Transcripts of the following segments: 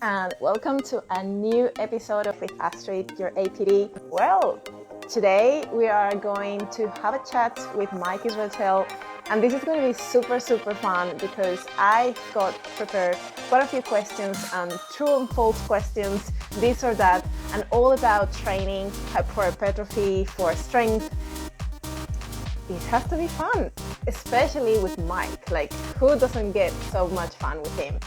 and welcome to a new episode of With Astrid, your APD. Well, today we are going to have a chat with Mike Israetel, and this is going to be super fun because I got prepared quite a few questions and true and false questions, this or that, and all about training for hypertrophy, for strength. It has to be fun, especially with Mike. Like, who doesn't get so much fun with him?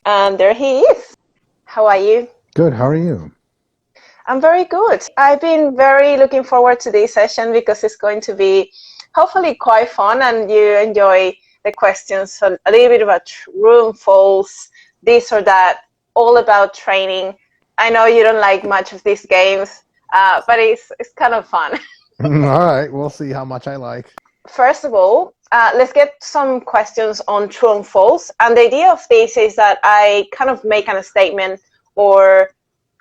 And there he is. How are you? Good. How are you? I'm very good. I've been very looking forward to this session because it's going to be hopefully quite fun and you enjoy the questions. So a little bit about true and false, this or that, all about training. I know you don't like much of these games, but it's kind of fun. All right. We'll see how much I like. First of all, let's get some questions on true and false. And the idea of this is that I kind of make a statement or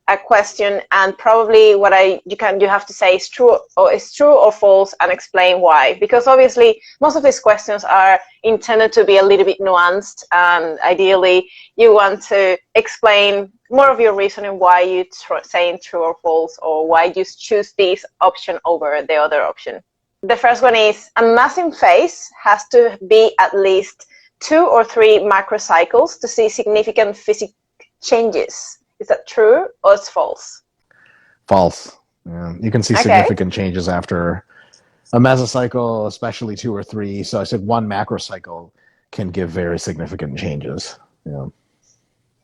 a question, and probably what you have to say is true or false, and explain why. Because obviously, most of these questions are intended to be a little bit nuanced, and ideally, you want to explain more of your reasoning why you saying true or false, or why you choose this option over the other option. The first one is a massive phase has to be at least 2 or 3 macrocycles to see significant physique changes. Is that true or it's false? False. Yeah. You can see significant changes after a mesocycle, especially 2 or 3. So I said 1 macrocycle can give very significant changes. Yeah.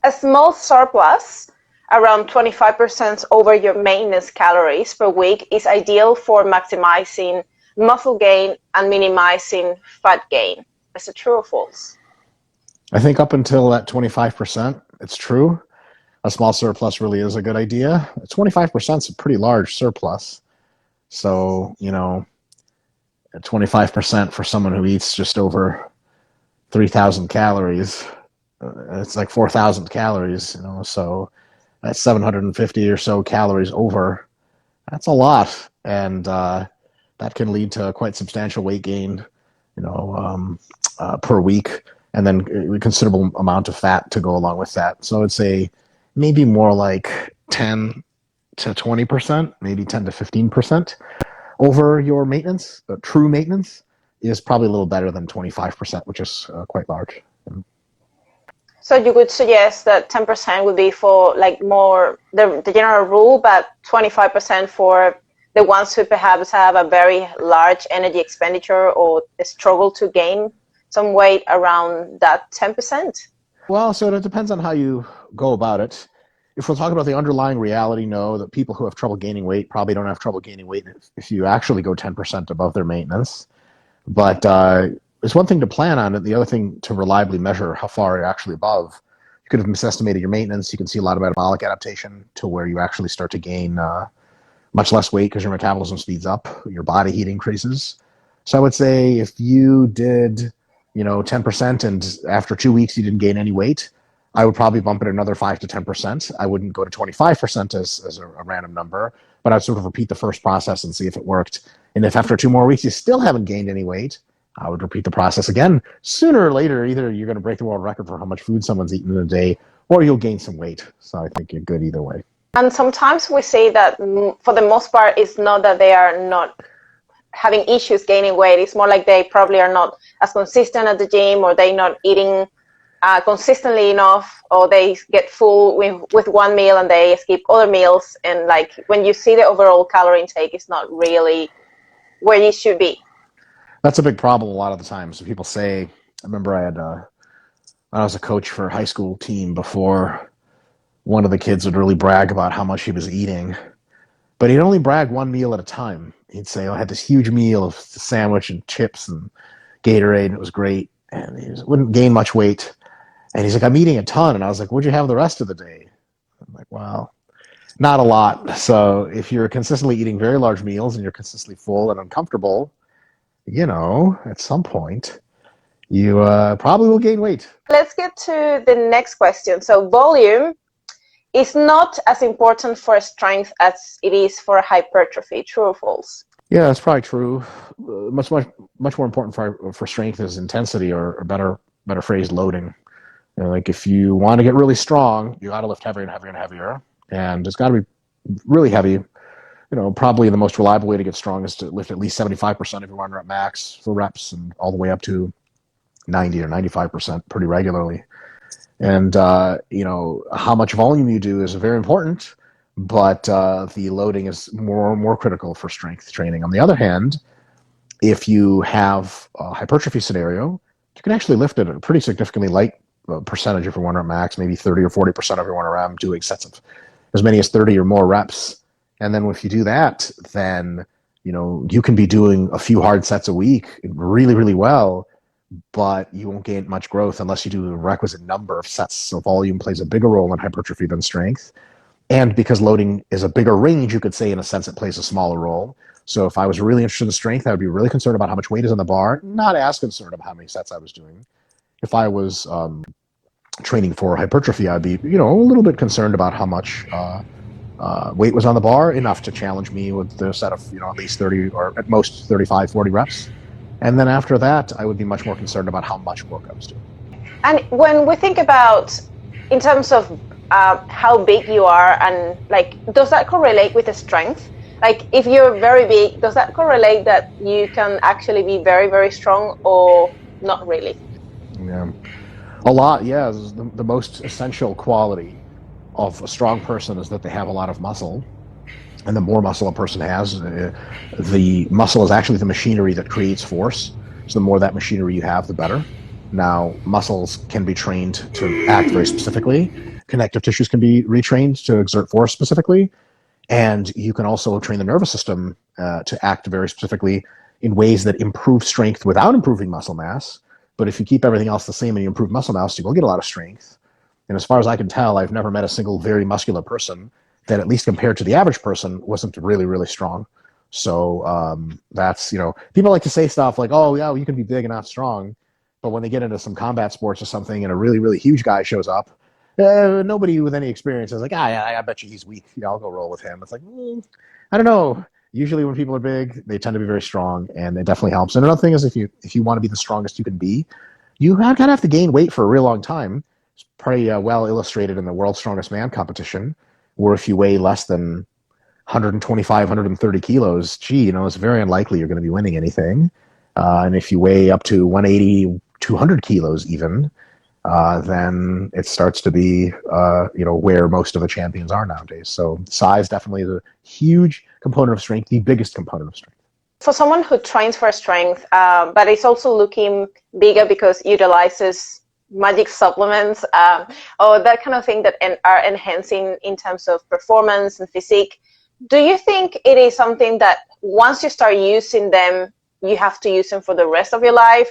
A small surplus, around 25% over your maintenance calories per week, is ideal for maximizing muscle gain and minimizing fat gain. Is it true or false? I think up until that 25%, it's true. A small surplus really is a good idea. 25% is a pretty large surplus. So, 25% for someone who eats just over 3,000 calories, it's like 4,000 calories, so that's 750 or so calories over. That's a lot. And that can lead to quite substantial weight gain, per week, and then a considerable amount of fat to go along with that. So it's maybe more like 10 to 20%, maybe 10 to 15% over your maintenance. True maintenance is probably a little better than 25%, which is quite large. So you would suggest that 10% would be for like more the general rule, but 25% for the ones who perhaps have a very large energy expenditure or struggle to gain some weight around that 10%? Well, so it depends on how you go about it. If we're talking about the underlying reality, no, that people who have trouble gaining weight probably don't have trouble gaining weight if you actually go 10% above their maintenance. But it's one thing to plan on it, the other thing to reliably measure how far you're actually above. You could have misestimated your maintenance. You can see a lot of metabolic adaptation to where you actually start to gain much less weight because your metabolism speeds up, your body heat increases. So I would say if you did 10% and after 2 weeks you didn't gain any weight, I would probably bump it another 5 to 10%. I wouldn't go to 25% as a random number, but I'd sort of repeat the first process and see if it worked. And if after 2 more weeks you still haven't gained any weight, I would repeat the process again. Sooner or later, either you're going to break the world record for how much food someone's eaten in a day, or you'll gain some weight. So I think you're good either way. And sometimes we say that for the most part, it's not that they are not having issues gaining weight. It's more like they probably are not as consistent at the gym, or they're not eating consistently enough, or they get full with one meal and they skip other meals. And like when you see the overall calorie intake, it's not really where it should be. That's a big problem a lot of the times. So people say, I remember I was a coach for a high school team before. One of the kids would really brag about how much he was eating, but he'd only brag one meal at a time. He'd say, I had this huge meal of sandwich and chips and Gatorade, and it was great. And he wouldn't gain much weight. And he's like, I'm eating a ton. And I was like, what'd you have the rest of the day? I'm like, well, not a lot. So if you're consistently eating very large meals and you're consistently full and uncomfortable, at some point you probably will gain weight. Let's get to the next question. So volume is not as important for strength as it is for hypertrophy. True or false? Yeah, that's probably true. Much more important for strength is intensity, or better phrase, loading. You know, like if you want to get really strong, you got to lift heavier and heavier and heavier, and it's got to be really heavy. You know, probably the most reliable way to get strong is to lift at least 75% of your 1 rep max for reps, and all the way up to 90 or 95% pretty regularly. And you know, how much volume you do is very important, but the loading is more critical for strength training. On the other hand, if you have a hypertrophy scenario, you can actually lift it at a pretty significantly light percentage of your 1 rep max, maybe 30 or 40% of your 1 rep, doing sets of as many as 30 or more reps. And then if you do that, then you know you can be doing a few hard sets a week really, really well, but you won't gain much growth unless you do the requisite number of sets. So volume plays a bigger role in hypertrophy than strength. And because loading is a bigger range, you could say in a sense it plays a smaller role. So if I was really interested in strength, I would be really concerned about how much weight is on the bar, not as concerned about how many sets I was doing. If I was training for hypertrophy, I'd be, you know, a little bit concerned about how much weight was on the bar, enough to challenge me with the set of, you know, at least 30 or at most 35, 40 reps. And then after that, I would be much more concerned about how much work I was doing. And when we think about, in terms of how big you are, and like, does that correlate with the strength? Like, if you're very big, does that correlate that you can actually be very, very strong, or not really? Yeah, a lot. Yeah, the most essential quality of a strong person is that they have a lot of muscle. And the more muscle a person has, the muscle is actually the machinery that creates force. So the more that machinery you have, the better. Now, muscles can be trained to act very specifically. Connective tissues can be retrained to exert force specifically. And you can also train the nervous system to act very specifically in ways that improve strength without improving muscle mass. But if you keep everything else the same and you improve muscle mass, you will get a lot of strength. And as far as I can tell, I've never met a single very muscular person that, at least compared to the average person, wasn't really, really strong. So that's, you know, people like to say stuff like, oh, yeah, well, you can be big and not strong. But when they get into some combat sports or something and a really, really huge guy shows up, nobody with any experience is like, I bet you he's weak. Yeah, I'll go roll with him. It's like, I don't know. Usually when people are big, they tend to be very strong, and it definitely helps. And another thing is, if you want to be the strongest you can be, you kind of have to gain weight for a real long time. It's pretty well illustrated in the World's Strongest Man competition, where if you weigh less than 125, 130 kilos, gee, you know, it's very unlikely you're going to be winning anything. And if you weigh up to 180, 200 kilos even, then it starts to be, you know, where most of the champions are nowadays. So size definitely is a huge component of strength, the biggest component of strength. For someone who trains for strength, but is also looking bigger because utilizes magic supplements, or that kind of thing that are enhancing in terms of performance and physique, do you think it is something that once you start using them, you have to use them for the rest of your life?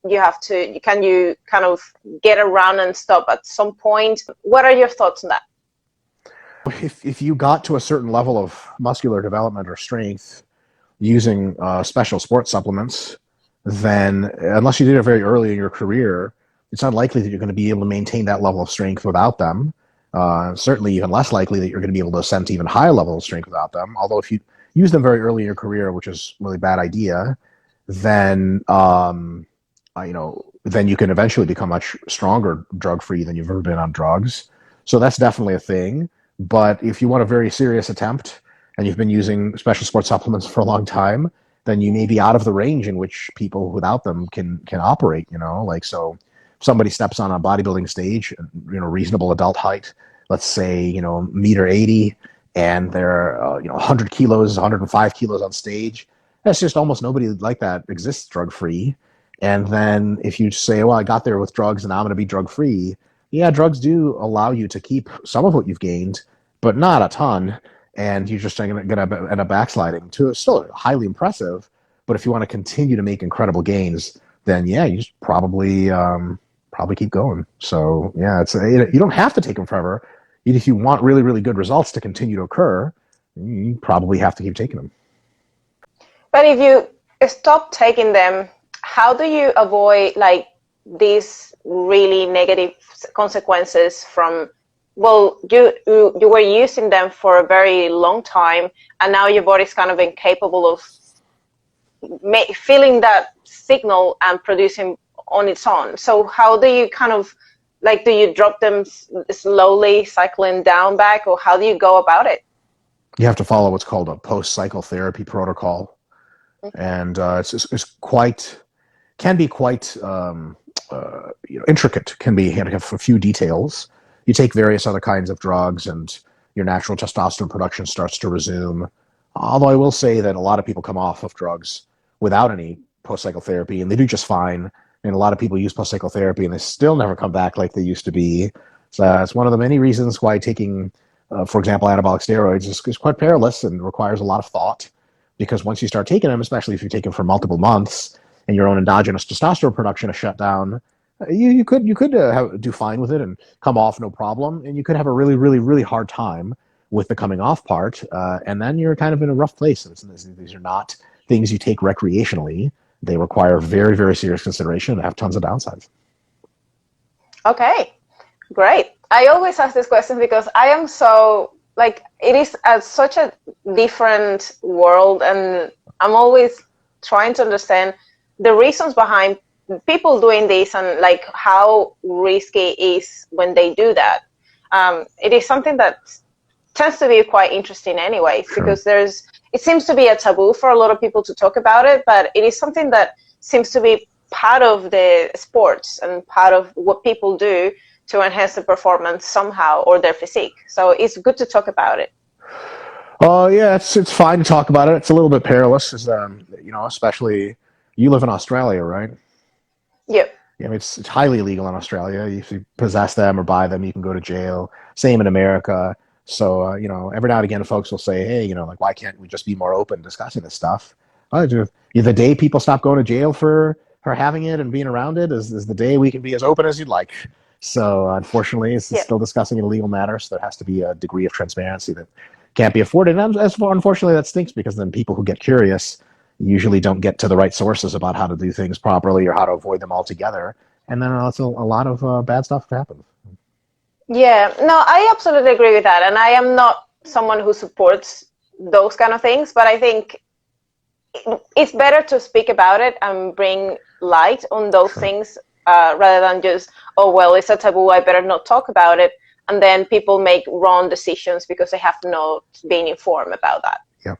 Can you kind of get around and stop at some point? What are your thoughts on that? If you got to a certain level of muscular development or strength using special sports supplements, then unless you did it very early in your career, it's unlikely that you're going to be able to maintain that level of strength without them. Certainly even less likely that you're going to be able to ascend to even higher level of strength without them. Although if you use them very early in your career, which is a really bad idea, then you know, then you can eventually become much stronger drug-free than you've ever been on drugs. So that's definitely a thing. But if you want a very serious attempt and you've been using special sports supplements for a long time, then you may be out of the range in which people without them can operate, you know, like, so if somebody steps on a bodybuilding stage, you know, reasonable adult height, let's say, you know, 1.80 m, and they're, you know, 100 kilos, 105 kilos on stage. That's just almost nobody like that exists drug-free. And then if you say, well, I got there with drugs and now I'm going to be drug-free, yeah, drugs do allow you to keep some of what you've gained, but not a ton. And you're just going to end up backsliding to still highly impressive. But if you want to continue to make incredible gains, then yeah, you just probably keep going. So yeah, you don't have to take them forever. If you want really, really good results to continue to occur, you probably have to keep taking them. But if you stop taking them how do you avoid like these really negative consequences from, well, you were using them for a very long time, and now your body's kind of incapable of feeling that signal and producing on its own. So how do you kind of like, do you drop them slowly, cycling down back, or how do you go about it? You have to follow what's called a post-cycle therapy protocol, and it's quite can be quite intricate. Can be have a few details. You take various other kinds of drugs, and your natural testosterone production starts to resume. Although I will say that a lot of people come off of drugs without any post-cycle therapy, and they do just fine. And a lot of people use post-cycle therapy, and they still never come back like they used to be. So it's one of the many reasons why taking, for example, anabolic steroids is quite perilous and requires a lot of thought. Because once you start taking them, especially if you take them for multiple months, and your own endogenous testosterone production is shut down, you could do fine with it and come off no problem, and you could have a really, really, really hard time with the coming off part, and then you're kind of in a rough place. These are not things you take recreationally. They require very, very serious consideration and have tons of downsides. Okay, great. I always ask this question because I am so, like, it is such a different world, and I'm always trying to understand the reasons behind people doing this and like how risky it is when they do that. It is something that tends to be quite interesting anyways, sure. Because it seems to be a taboo for a lot of people to talk about it, but it is something that seems to be part of the sports and part of what people do to enhance the performance somehow, or their physique. So it's good to talk about it. Oh yeah, it's fine to talk about it. It's a little bit perilous, especially you live in Australia, right? Yep. Yeah, I mean, it's highly illegal in Australia. If you possess them or buy them, you can go to jail. Same in America. So, every now and again, folks will say, hey, like, why can't we just be more open discussing this stuff? The day people stop going to jail for having it and being around it is the day we can be as open as you'd like. So, unfortunately, it's still discussing an illegal matter, so there has to be a degree of transparency that can't be afforded. And unfortunately, that stinks, because then people who get curious usually don't get to the right sources about how to do things properly or how to avoid them altogether. And then a lot of bad stuff happens. Yeah, no, I absolutely agree with that. And I am not someone who supports those kind of things, but I think it's better to speak about it and bring light on those things rather than just, oh, well, it's a taboo, I better not talk about it. And then people make wrong decisions because they have not been informed about that. Yep.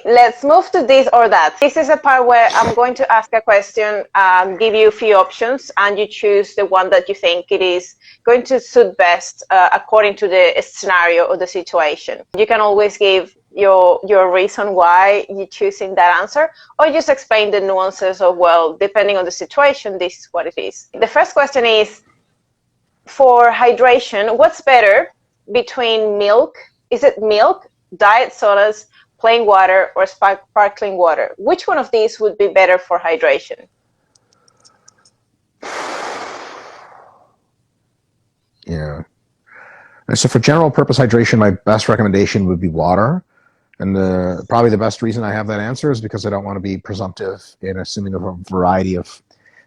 Let's move to this or that. This is a part where I'm going to ask a question, give you a few options, and you choose the one that you think it is going to suit best according to the scenario or the situation. You can always give your reason why you're choosing that answer, or just explain the nuances of, well, depending on the situation, this is what it is. The first question is, for hydration, what's better between milk? Is it milk, diet sodas, plain water, or sparkling water? Which one of these would be better for hydration? Yeah. So for general purpose hydration, my best recommendation would be water. And probably the best reason I have that answer is because I don't want to be presumptive in assuming a variety of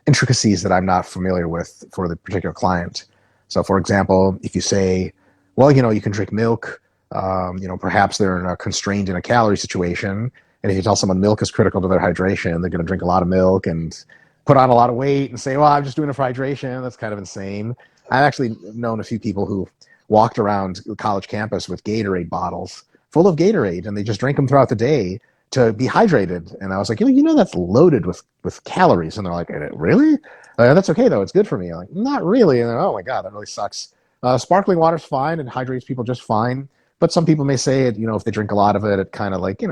intricacies that I'm not familiar with for the particular client. So for example, if you say, well, you can drink milk, perhaps they're constrained in a calorie situation. And if you tell someone milk is critical to their hydration, they're going to drink a lot of milk and put on a lot of weight and say, well, I'm just doing it for hydration. That's kind of insane. I've actually known a few people who walked around the college campus with Gatorade bottles full of Gatorade, and they just drink them throughout the day to be hydrated. And I was like, that's loaded with calories. And they're like, really? That's okay, though. It's good for me. I'm like, not really. And they're, oh, my God, that really sucks. Sparkling water's fine. It hydrates people just fine. But some people may say it, if they drink a lot of it, it kind of like, it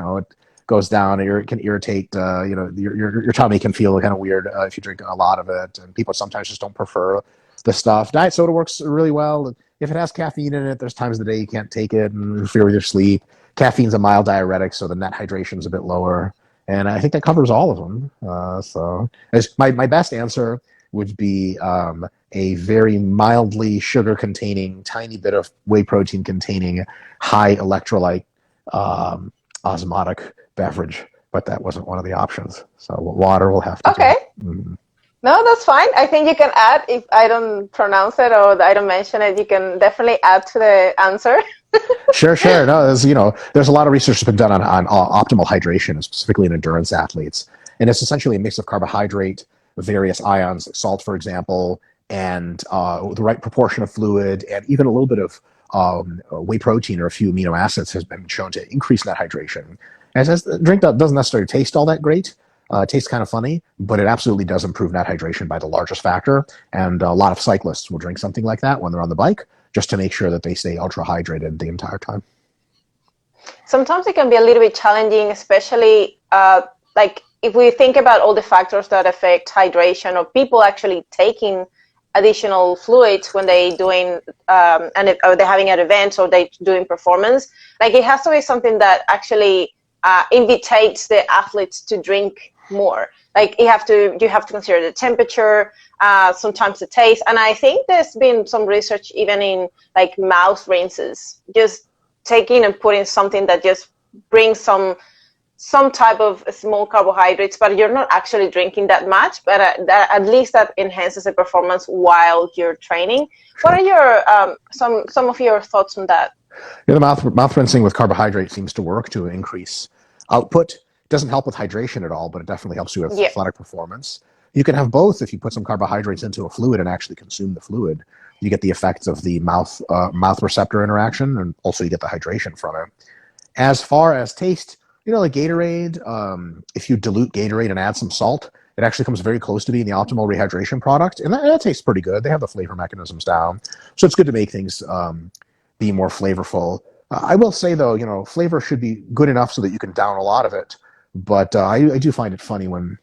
goes down, or it can irritate, your tummy can feel kind of weird if you drink a lot of it. And people sometimes just don't prefer the stuff. Diet soda works really well. If it has caffeine in it, there's times of the day you can't take it and interfere with your sleep. Caffeine's a mild diuretic, so the net hydration's a bit lower. And I think that covers all of them. So my best answer would be a very mildly sugar-containing, tiny bit of whey protein-containing, high electrolyte osmotic beverage. but that wasn't one of the options. So water will have to Okay. No, that's fine. I think you can add, if I don't pronounce it or I don't mention it, you can definitely add to the answer. Sure. No, there's a lot of research that's been done on optimal hydration, specifically in endurance athletes. And it's essentially a mix of carbohydrate, various ions, like salt, for example, and the right proportion of fluid, and even a little bit of whey protein or a few amino acids has been shown to increase net hydration. As the drink doesn't necessarily taste all that great. It tastes kind of funny, but it absolutely does improve net hydration by the largest factor. And a lot of cyclists will drink something like that when they're on the bike, just to make sure that they stay ultra hydrated the entire time. Sometimes it can be a little bit challenging, especially like if we think about all the factors that affect hydration, or people actually taking additional fluids when they doing or they're having an event or they doing performance. Like it has to be something that actually invitates the athletes to drink more. Like you have to consider the temperature, sometimes the taste. And I think there's been some research even in like mouth rinses, just taking and putting something that just brings some type of small carbohydrates, but you're not actually drinking that much, but at least that enhances the performance while you're training. What are your some of your thoughts on that? Yeah, the mouth rinsing with carbohydrate seems to work to increase output. Doesn't help with hydration at all, but it definitely helps you with athletic performance. You can have both if you put some carbohydrates into a fluid and actually consume the fluid. You get the effects of the mouth receptor interaction, and also you get the hydration from it. As far as taste, like Gatorade, if you dilute Gatorade and add some salt, it actually comes very close to being the optimal rehydration product, and that tastes pretty good. They have the flavor mechanisms down, so it's good to make things be more flavorful. I will say, though, flavor should be good enough so that you can down a lot of it. But I do find it funny when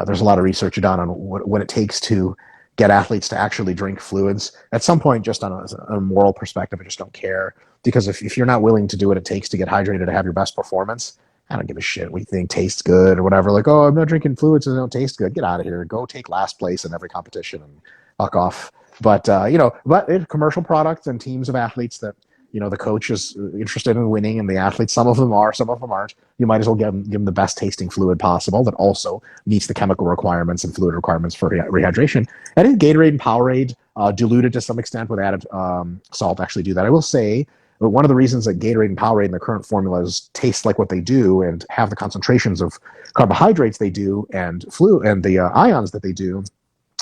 there's a lot of research done on what it takes to get athletes to actually drink fluids. At some point, just on a moral perspective, I just don't care. Because if you're not willing to do what it takes to get hydrated to have your best performance, I don't give a shit what you think tastes good or whatever. Like, oh, I'm not drinking fluids so they don't taste good. Get out of here. Go take last place in every competition and fuck off. But, commercial products and teams of athletes that, the coach is interested in winning, and the athletes, some of them are, some of them aren't. You might as well give them the best tasting fluid possible that also meets the chemical requirements and fluid requirements for rehydration. I think Gatorade and Powerade, diluted to some extent with added salt, actually do that. I will say, but one of the reasons that Gatorade and Powerade in their current formulas taste like what they do and have the concentrations of carbohydrates they do and the ions that they do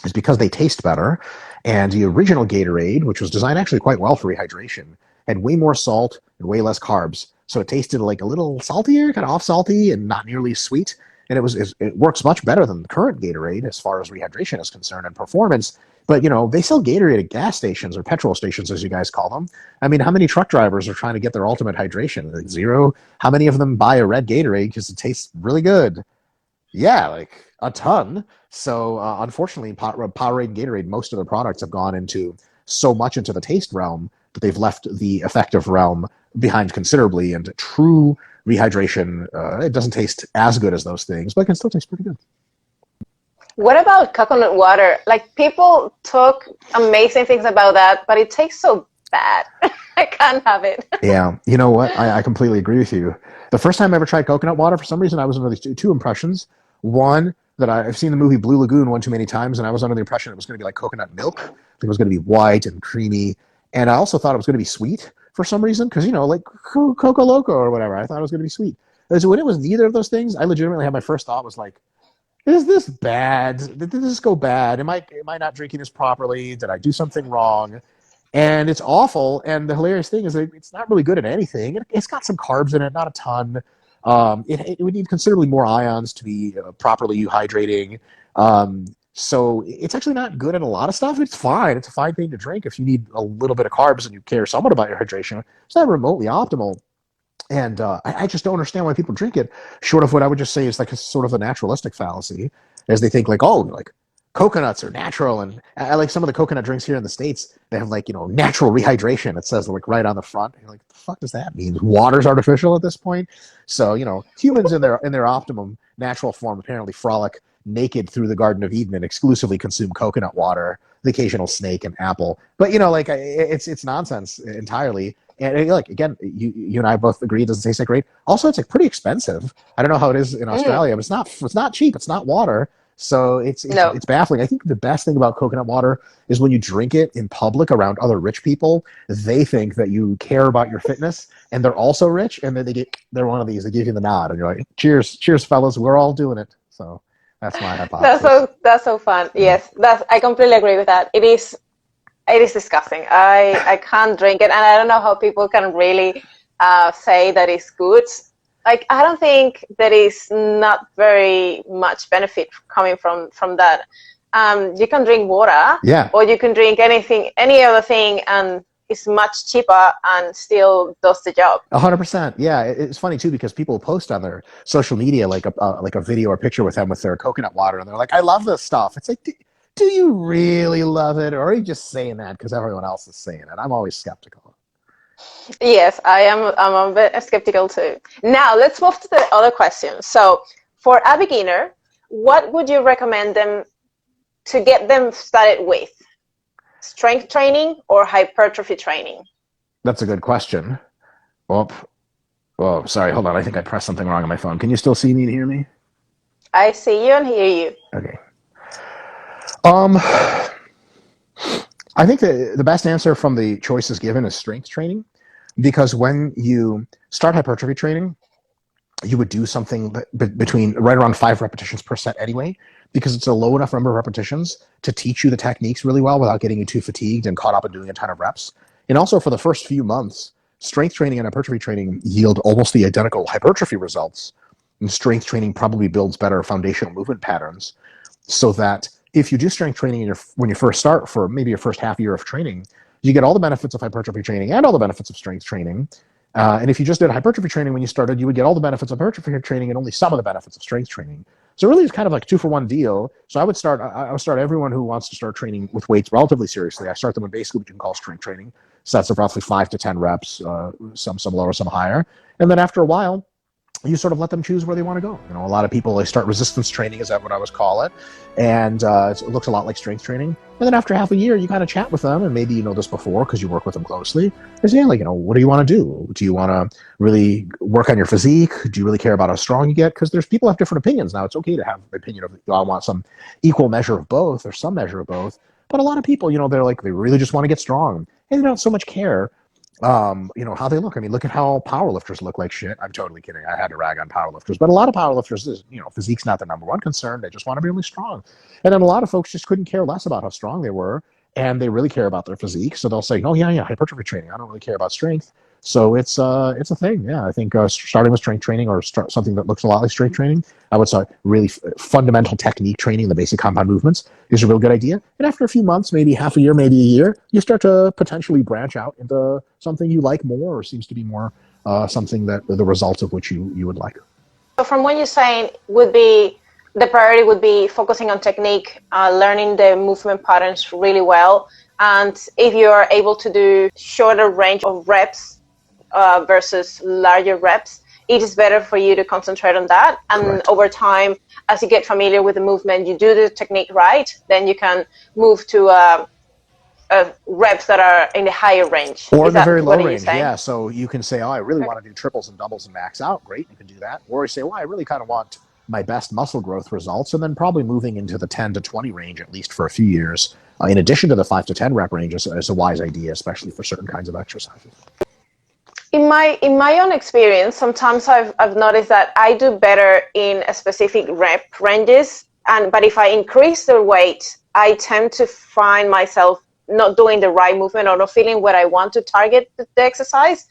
is because they taste better. And the original Gatorade, which was designed actually quite well for rehydration, had way more salt and way less carbs. So it tasted like a little saltier, kind of off salty and not nearly as sweet. And it works much better than the current Gatorade as far as rehydration is concerned and performance. But, they sell Gatorade at gas stations or petrol stations, as you guys call them. I mean, how many truck drivers are trying to get their ultimate hydration? Like zero. How many of them buy a red Gatorade because it tastes really good? Yeah, like a ton. So unfortunately, Powerade and Gatorade, most of their products have gone into so much into the taste realm that they've left the effective realm behind considerably. And true rehydration, it doesn't taste as good as those things, but it can still taste pretty good. What about coconut water? Like people talk amazing things about that, but it tastes so bad. I can't have it. Yeah, you know what? I completely agree with you. The first time I ever tried coconut water, for some reason, I was under these two impressions. One, that I've seen the movie Blue Lagoon one too many times, and I was under the impression it was going to be like coconut milk. It was going to be white and creamy. And I also thought it was going to be sweet for some reason, because, like Coco Loco or whatever. I thought it was going to be sweet. So when it was neither of those things, I legitimately had my first thought was like, is this bad? Did this go bad? Am I not drinking this properly? Did I do something wrong? And it's awful. And the hilarious thing is that it's not really good at anything. It's got some carbs in it, not a ton. It would need considerably more ions to be properly hydrating. So it's actually not good at a lot of stuff. It's fine. It's a fine thing to drink if you need a little bit of carbs and you care somewhat about your hydration. It's not remotely optimal. And I just don't understand why people drink it, short of what I would just say is like a sort of a naturalistic fallacy, as they think like, oh, like coconuts are natural. And I like some of the coconut drinks here in the States, they have like, natural rehydration. It says like right on the front. You're like, the fuck does that mean? Water's artificial at this point? So, humans in their optimum natural form apparently frolic naked through the Garden of Eden and exclusively consume coconut water, the occasional snake and apple. But, it's nonsense entirely. And like, again, you and I both agree it doesn't taste that great. Also, it's like pretty expensive. I don't know how it is in Australia, but it's not cheap. It's not water. So No. it's baffling. I think the best thing about coconut water is when you drink it in public around other rich people, they think that you care about your fitness and they're also rich, and then they're one of these. They give you the nod, and you're like, cheers, fellas. We're all doing it. So that's my hypothesis. That's so fun. Yes, I completely agree with that. It is disgusting. I can't drink it, and I don't know how people can really say that it's good. Like, I don't think there is not very much benefit coming from that. You can drink water, or you can drink any other thing, and it's much cheaper and still does the job. 100%. Yeah, it's funny too because people post on their social media like a video or picture with them with their coconut water, and they're like, "I love this stuff." It's like, do you really love it, or are you just saying that because everyone else is saying it? I'm always skeptical. Yes, I'm a bit skeptical too. Now let's move to the other question. So, for a beginner, what would you recommend them to get them started with? Strength training or hypertrophy training? That's a good question. Oh, sorry. Hold on. I think I pressed something wrong on my phone. Can you still see me and hear me? I see you and hear you. Okay. I think the best answer from the choices given is strength training, because when you start hypertrophy training, you would do something between right around 5 repetitions per set anyway, because it's a low enough number of repetitions to teach you the techniques really well without getting you too fatigued and caught up in doing a ton of reps. And also for the first few months, strength training and hypertrophy training yield almost the identical hypertrophy results. And strength training probably builds better foundational movement patterns, so that if you do strength training when you first start for maybe your first half year of training, you get all the benefits of hypertrophy training and all the benefits of strength training. And if you just did hypertrophy training when you started, you would get all the benefits of hypertrophy training and only some of the benefits of strength training. So really, it's kind of like a 2-for-1 deal. So I would start everyone who wants to start training with weights relatively seriously. I start them with basically what you can call strength training, sets of roughly 5 to 10 reps, some lower, some higher. And then after a while, you sort of let them choose where they want to go. A lot of people, they start resistance training, is that what I would call it? And it looks a lot like strength training. And then after half a year, you kind of chat with them, and maybe you know this before because you work with them closely. They say, like, what do you want to do? Do you want to really work on your physique? Do you really care about how strong you get? Because there's people have different opinions. Now, it's okay to have an opinion of, I want some equal measure of both or some measure of both. But a lot of people, they're like, they really just want to get strong, and they don't so much care how they look. I mean, look at how powerlifters look like shit. I'm totally kidding. I had to rag on powerlifters, but a lot of powerlifters, physique's not their number one concern. They just want to be really strong. And then a lot of folks just couldn't care less about how strong they were, and they really care about their physique. So they'll say, oh yeah, hypertrophy training. I don't really care about strength. So it's a thing. Yeah, I think starting with strength training or start something that looks a lot like strength training, I would start really fundamental technique training, the basic compound movements, is a real good idea. And after a few months, maybe half a year, maybe a year, you start to potentially branch out into something you like more, or seems to be more something that the results of which you would like. So from what you're saying, would be the priority would be focusing on technique, learning the movement patterns really well, and if you are able to do shorter range of reps versus larger reps, it is better for you to concentrate on that. And Correct. Over time, as you get familiar with the movement, you do the technique right, then you can move to reps that are in the higher range. Or in the very low range, yeah. So you can say, oh, I really want to do triples and doubles and max out. Great, you can do that. Or you say, well, I really kind of want my best muscle growth results, and then probably moving into the 10 to 20 range, at least for a few years, in addition to the 5 to 10 rep range, is a wise idea, especially for certain kinds of exercises. In my own experience, sometimes I've noticed that I do better in a specific rep ranges, but if I increase the weight, I tend to find myself not doing the right movement or not feeling what I want to target the exercise.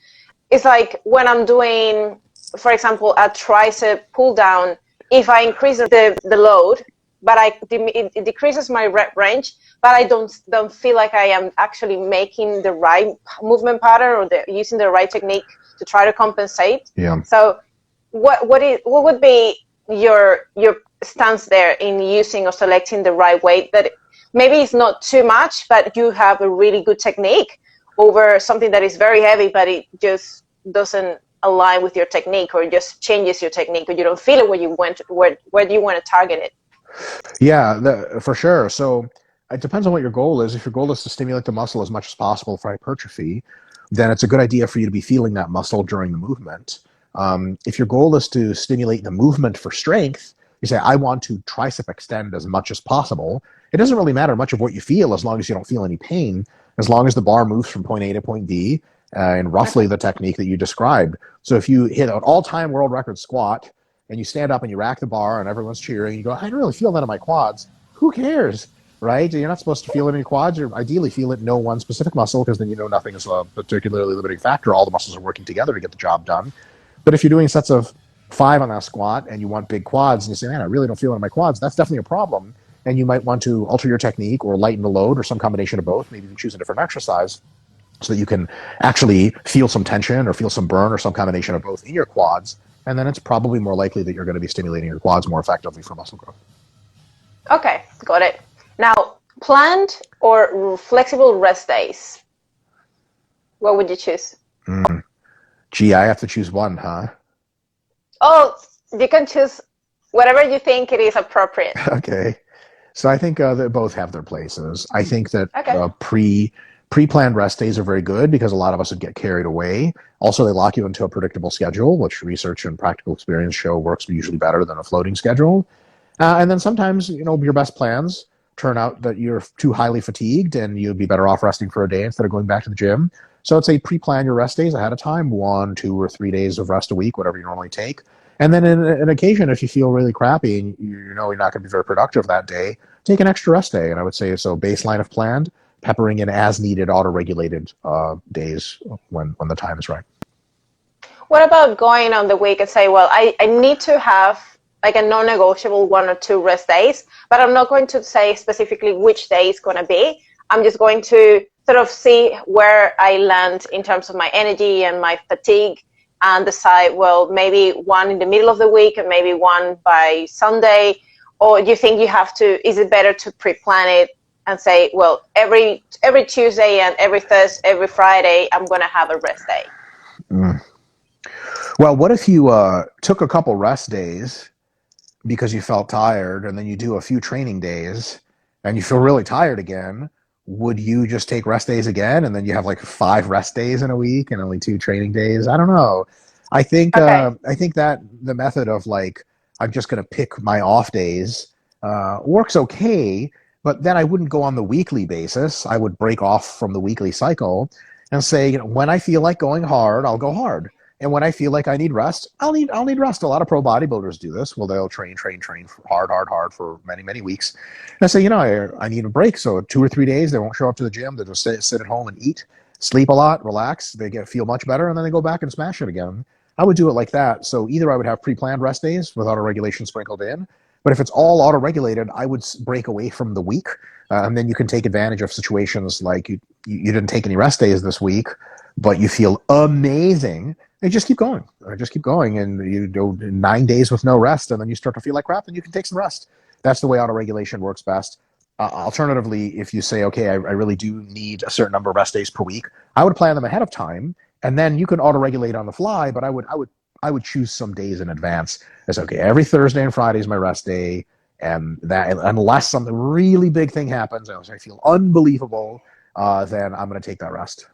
It's like when I'm doing, for example, a tricep pull down, if I increase the load, but it decreases my rep range, but I don't feel like I am actually making the right movement pattern or using the right technique to try to compensate. Yeah. So what would be your stance there in using or selecting the right weight that maybe it's not too much, but you have a really good technique over something that is very heavy, but it just doesn't align with your technique, or just changes your technique, but you don't feel it where do you want to target it? Yeah, for sure. So it depends on what your goal is. If your goal is to stimulate the muscle as much as possible for hypertrophy, then it's a good idea for you to be feeling that muscle during the movement. If your goal is to stimulate the movement for strength, you say, I want to tricep extend as much as possible. It doesn't really matter much of what you feel as long as you don't feel any pain, as long as the bar moves from point A to point B in roughly the technique that you described. So if you hit an all-time world record squat and you stand up and you rack the bar and everyone's cheering, you go, I don't really feel that in my quads. Who cares, right? You're not supposed to feel it in your quads. You ideally feel it in no one specific muscle, because then you know nothing is a particularly limiting factor. All the muscles are working together to get the job done. But if you're doing sets of 5 on that squat and you want big quads and you say, man, I really don't feel it in my quads, that's definitely a problem. And you might want to alter your technique or lighten the load or some combination of both. Maybe you choose a different exercise so that you can actually feel some tension or feel some burn or some combination of both in your quads. And then it's probably more likely that you're going to be stimulating your quads more effectively for muscle growth. Okay, got it. Now, planned or flexible rest days? What would you choose? Gee, I have to choose one, huh? Oh, you can choose whatever you think it is appropriate. Okay. So I think they both have their places. I think that Okay. pre-planned rest days are very good because a lot of us would get carried away. Also, they lock you into a predictable schedule, which research and practical experience show works usually better than a floating schedule. And then sometimes, your best plans turn out that you're too highly fatigued and you'd be better off resting for a day instead of going back to the gym. So I'd say pre-plan your rest days ahead of time, 1, 2, or 3 days of rest a week, whatever you normally take. And then in an occasion, if you feel really crappy and you're not going to be very productive that day, take an extra rest day. And I would say, so baseline of planned, peppering in as needed, auto-regulated days when the time is right. What about going on the week and say, well, I need to have like a non-negotiable 1 or 2 rest days, but I'm not going to say specifically which day is going to be. I'm just going to sort of see where I land in terms of my energy and my fatigue and decide, well, maybe one in the middle of the week and maybe one by Sunday? Or do you think you have to, is it better to pre-plan it and say, well, every Tuesday and every Thursday, every Friday, I'm going to have a rest day? Well, what if you took a couple rest days because you felt tired, and then you do a few training days and you feel really tired again? Would you just take rest days again, and then you have like 5 rest days in a week and only 2 training days? I don't know. I think that the method of like, I'm just going to pick my off days works okay, but then I wouldn't go on the weekly basis. I would break off from the weekly cycle and say, when I feel like going hard, I'll go hard. And when I feel like I need rest, I'll need rest. A lot of pro bodybuilders do this. Well, they'll train hard for many, many weeks. And I say, I need a break. So 2 or 3 days, they won't show up to the gym. They'll just sit at home and eat, sleep a lot, relax. They feel much better, and then they go back and smash it again. I would do it like that. So either I would have pre-planned rest days with auto-regulation sprinkled in, but if it's all auto-regulated, I would break away from the week, and then you can take advantage of situations like you didn't take any rest days this week, but you feel amazing. And just keep going. And you do 9 days with no rest, and then you start to feel like crap, and you can take some rest. That's the way auto-regulation works best. Alternatively, if you say, okay, I really do need a certain number of rest days per week, I would plan them ahead of time, and then you can auto-regulate on the fly. But I would choose some days in advance. It's okay. Every Thursday and Friday is my rest day, and that unless something really big thing happens, and I feel unbelievable, then I'm going to take that rest.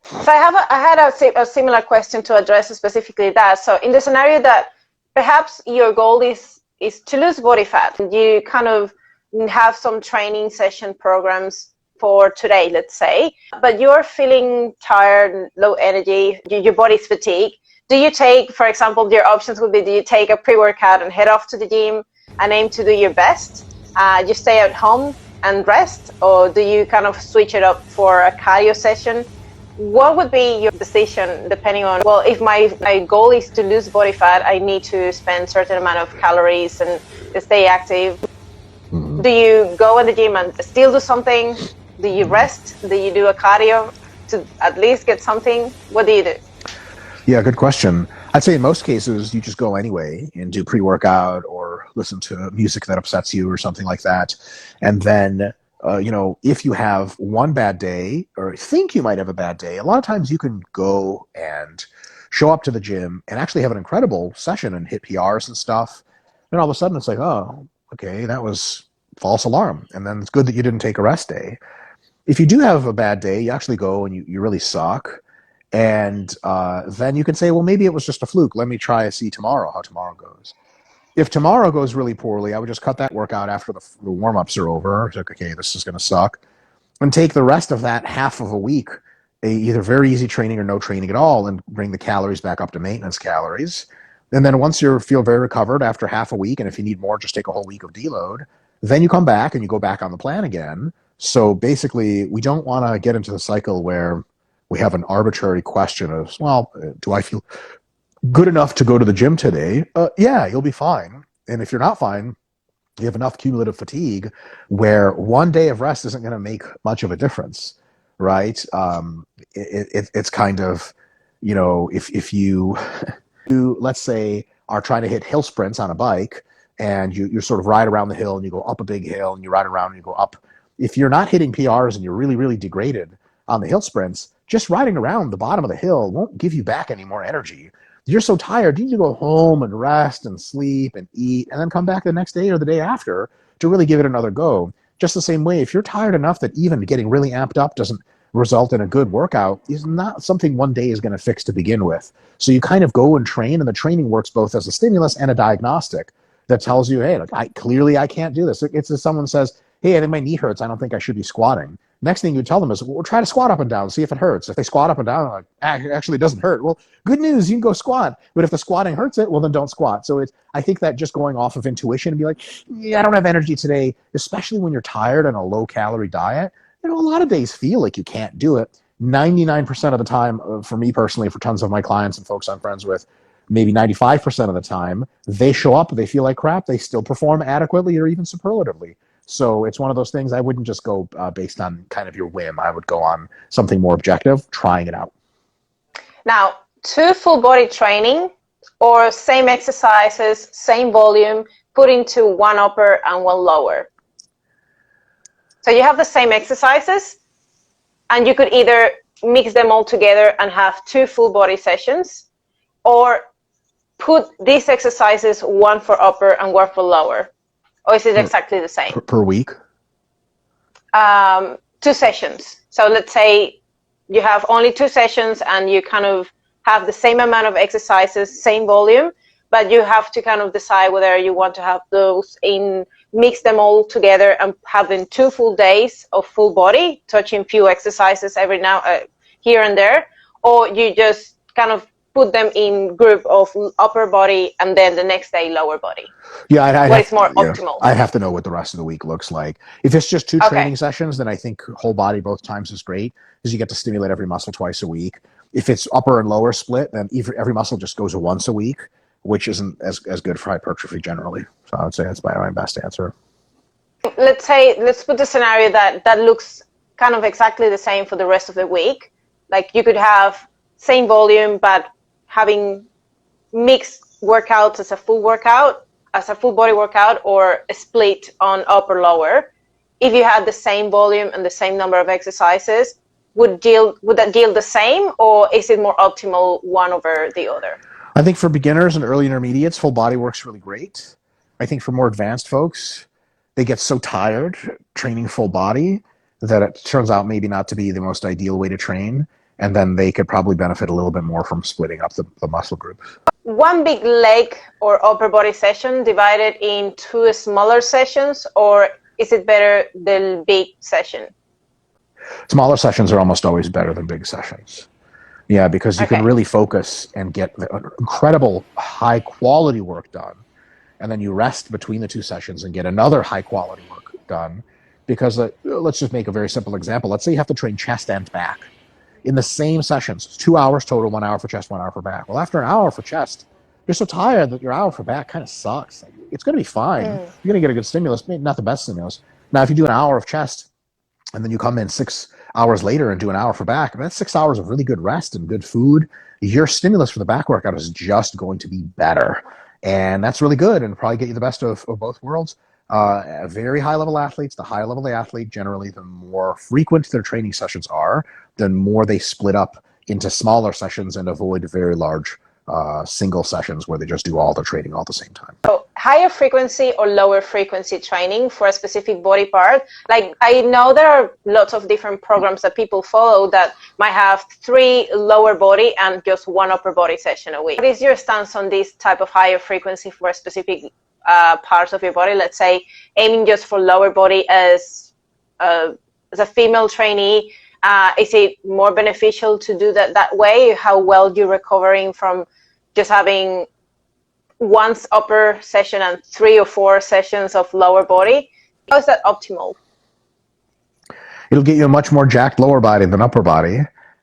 So I had a similar question to address specifically that. So in the scenario that perhaps your goal is to lose body fat, you kind of have some training session programs for today, let's say, but you're feeling tired, low energy, your body's fatigued. Do you take, for example, your options would be, do you take a pre-workout and head off to the gym and aim to do your best? You stay at home and rest, or do you kind of switch it up for a cardio session? What would be your decision depending on, well, if my goal is to lose body fat, I need to spend a certain amount of calories and stay active. Mm-hmm. Do you go in the gym and still do something? Do you rest? Do you do a cardio to at least get something? What do you do? Yeah, good question. I'd say in most cases, you just go anyway and do pre-workout or listen to music that upsets you or something like that. And then if you have one bad day or think you might have a bad day, a lot of times you can go and show up to the gym and actually have an incredible session and hit PRs and stuff. And all of a sudden it's like, oh, okay, that was false alarm. And then it's good that you didn't take a rest day. If you do have a bad day, you actually go and you really suck. And then you can say, well, maybe it was just a fluke. Let me see tomorrow how tomorrow goes. If tomorrow goes really poorly, I would just cut that workout after the warm-ups are over. It's like, okay, this is going to suck. And take the rest of that half of a week, either very easy training or no training at all, and bring the calories back up to maintenance calories. And then once you feel very recovered after half a week, and if you need more, just take a whole week of deload, then you come back and you go back on the plan again. So basically, we don't want to get into the cycle where we have an arbitrary question of, well, do I feel good enough to go to the gym today? Yeah, you'll be fine. And if you're not fine, you have enough cumulative fatigue where one day of rest isn't going to make much of a difference, right? It's kind of, if you, let's say, are trying to hit hill sprints on a bike, and you sort of ride around the hill and you go up a big hill and you ride around and you go up. If you're not hitting PRs and you're really, really degraded on the hill sprints, just riding around the bottom of the hill won't give you back any more energy. You're so tired, you need to go home and rest and sleep and eat and then come back the next day or the day after to really give it another go. Just the same way, if you're tired enough that even getting really amped up doesn't result in a good workout, is not something one day is going to fix to begin with. So you kind of go and train, and the training works both as a stimulus and a diagnostic that tells you, hey, I can't do this. It's if someone says, hey, I think my knee hurts, I don't think I should be squatting. Next thing you tell them is, well, try to squat up and down, see if it hurts. If they squat up and down, like, actually it doesn't hurt. Well, good news, you can go squat. But if the squatting hurts it, well, then don't squat. So I think that just going off of intuition and be like, yeah, I don't have energy today, especially when you're tired on a low-calorie diet, a lot of days feel like you can't do it. 99% of the time, for me personally, for tons of my clients and folks I'm friends with, maybe 95% of the time, they show up, they feel like crap, they still perform adequately or even superlatively. So it's one of those things, I wouldn't just go based on kind of your whim. I would go on something more objective, trying it out. Now, 2 full body training or same exercises, same volume, put into 1 upper and 1 lower. So you have the same exercises, and you could either mix them all together and have 2 full body sessions, or put these exercises, 1 for upper and 1 for lower. Or is it exactly the same? Per week? 2 sessions. So let's say you have only 2 sessions and you kind of have the same amount of exercises, same volume, but you have to kind of decide whether you want to have those mix them all together and have them 2 full days of full body, touching few exercises every now, here and there, or you just kind of put them in group of upper body and then the next day lower body. Yeah, what is more optimal? I have to know what the rest of the week looks like. If it's just 2 training sessions, then I think whole body both times is great because you get to stimulate every muscle twice a week. If it's upper and lower split, then every muscle just goes once a week, which isn't as good for hypertrophy generally. So I would say that's my best answer. Let's put the scenario that looks kind of exactly the same for the rest of the week. Like you could have same volume, but having mixed workouts as a full workout, as a full body workout, or a split on upper lower. If you had the same volume and the same number of exercises, would that yield the same, or is it more optimal one over the other? I think for beginners and early intermediates, full body works really great. I think for more advanced folks, they get so tired training full body that it turns out maybe not to be the most ideal way to train. And then they could probably benefit a little bit more from splitting up the muscle groups. 1 big leg or upper body session divided in 2 smaller sessions, or is it better the big session? Smaller sessions are almost always better than big sessions. Yeah, because you can really focus and get incredible high quality work done. And then you rest between the 2 sessions and get another high quality work done. Because let's just make a very simple example. Let's say you have to train chest and back in the same sessions. It's 2 hours total, 1 hour for chest, 1 hour for back. Well, after an hour for chest, you're so tired that your hour for back kind of sucks. It's going to be fine. You're going to get a good stimulus, maybe not the best stimulus. Now, if you do an hour of chest and then you come in 6 hours later and do an hour for back, that's 6 hours of really good rest and good food. Your stimulus for the back workout is just going to be better. And that's really good and probably get you the best of both worlds. Very high-level athletes, the higher level the athlete, generally the more frequent their training sessions are, the more they split up into smaller sessions and avoid very large single sessions where they just do all their training all at the same time. So higher frequency or lower frequency training for a specific body part. Like I know there are lots of different programs that people follow that might have 3 lower body and just 1 upper body session a week. What is your stance on this type of higher frequency for a specific parts of your body? Let's say aiming just for lower body as a female trainee. Is it more beneficial to do that way? How well you're recovering from just having 1 upper session and 3 or 4 sessions of lower body? How is that optimal? It'll get you a much more jacked lower body than upper body.